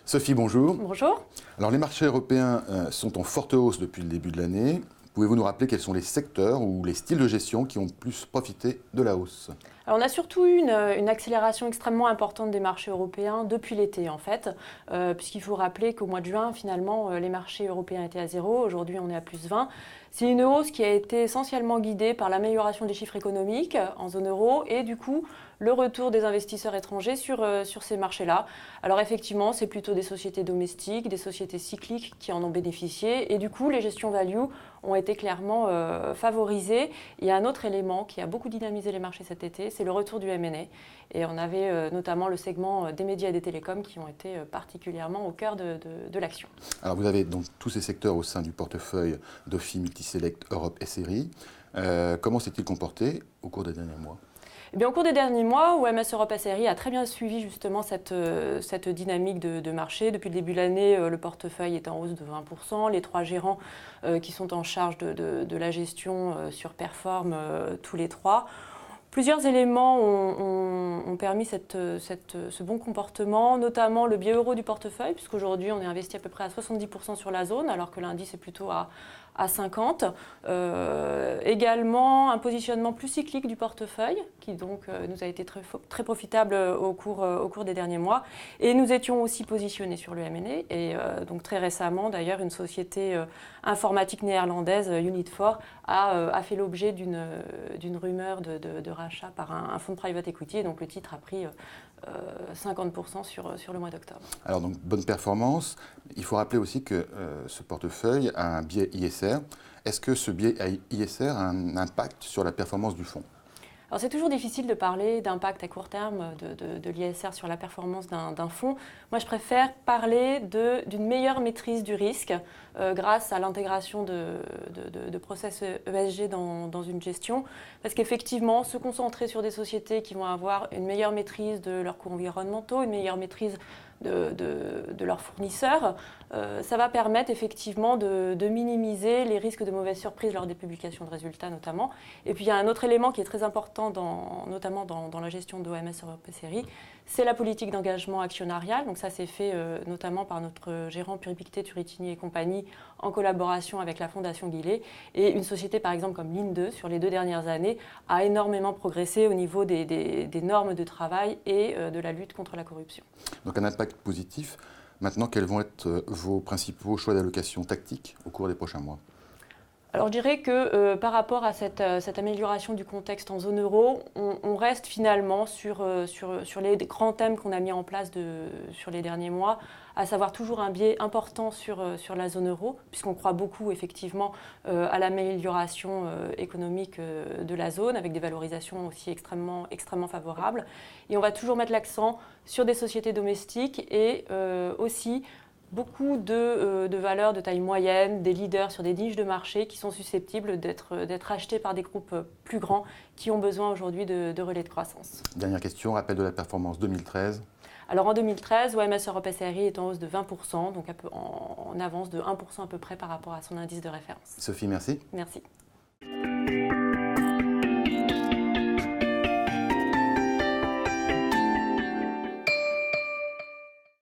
Sophie, bonjour. Bonjour. Alors les marchés européens sont en forte hausse depuis le début de l'année. Pouvez-vous nous rappeler quels sont les secteurs ou les styles de gestion qui ont plus profité de la hausse? Alors on a surtout eu une accélération extrêmement importante des marchés européens depuis l'été en fait, puisqu'il faut rappeler qu'au mois de juin, finalement, les marchés européens étaient à zéro. Aujourd'hui, on est à plus 20. C'est une hausse qui a été essentiellement guidée par l'amélioration des chiffres économiques en zone euro et du coup le retour des investisseurs étrangers sur ces marchés-là. Alors effectivement, c'est plutôt des sociétés domestiques, des sociétés cycliques qui en ont bénéficié et du coup les gestions value ont été clairement favorisées. Il y a un autre élément qui a beaucoup dynamisé les marchés cet été, c'est le retour du M&A. Et on avait notamment le segment des médias et des télécoms qui ont été particulièrement au cœur de l'action. Alors vous avez donc tous ces secteurs au sein du portefeuille d'OFI Multiselect Europe SRI. Comment s'est-il comporté au cours des derniers mois? Eh bien, au cours des derniers mois, OMS Europe SRI a très bien suivi justement cette dynamique de marché. Depuis le début de l'année, le portefeuille est en hausse de 20%. Les trois gérants qui sont en charge de la gestion surperforment tous les trois. Plusieurs éléments ont permis ce bon comportement, notamment le biais euro du portefeuille, puisqu'aujourd'hui on est investi à peu près à 70% sur la zone, alors que l'indice est plutôt à 50. Également un positionnement plus cyclique du portefeuille, qui donc nous a été très profitable au cours des derniers mois. Et nous étions aussi positionnés sur le M&A, et donc très récemment d'ailleurs une société informatique néerlandaise, Unit4, a fait l'objet d'une rumeur de rachat par un fonds de private equity, et donc le titre a pris 50% sur le mois d'octobre. Alors donc bonne performance. Il faut rappeler aussi que ce portefeuille a un biais ISR. Est-ce que ce biais ISR a un impact sur la performance du fonds? Alors c'est toujours difficile de parler d'impact à court terme de l'ISR sur la performance d'un fonds. Moi je préfère parler d'une meilleure maîtrise du risque grâce à l'intégration de process ESG dans une gestion. Parce qu'effectivement, se concentrer sur des sociétés qui vont avoir une meilleure maîtrise de leurs coûts environnementaux, une meilleure maîtrise de leurs fournisseurs, ça va permettre effectivement de minimiser les risques de mauvaises surprises lors des publications de résultats notamment. Et puis il y a un autre élément qui est très important, notamment dans la gestion d'OMS Europe SRI, c'est la politique d'engagement actionnarial. Donc ça c'est fait notamment par notre gérant Puripictet, Turritini et compagnie en collaboration avec la Fondation Guillet. Et une société par exemple comme Linde, sur les 2 dernières années, a énormément progressé au niveau des normes de travail et de la lutte contre la corruption. Donc un impact positif. Maintenant, quels vont être vos principaux choix d'allocation tactique au cours des prochains mois? Alors je dirais que par rapport à cette amélioration du contexte en zone euro, on reste finalement sur les grands thèmes qu'on a mis en place sur les derniers mois, à savoir toujours un biais important sur la zone euro, puisqu'on croit beaucoup effectivement à l'amélioration économique de la zone, avec des valorisations aussi extrêmement favorables. Et on va toujours mettre l'accent sur des sociétés domestiques et aussi beaucoup de valeurs de taille moyenne, des leaders sur des niches de marché qui sont susceptibles d'être achetés par des groupes plus grands qui ont besoin aujourd'hui de relais de croissance. Dernière question, rappel de la performance 2013. Alors en 2013, OMS Europe SRI est en hausse de 20%, donc en avance de 1% à peu près par rapport à son indice de référence. Sophie, merci. Merci.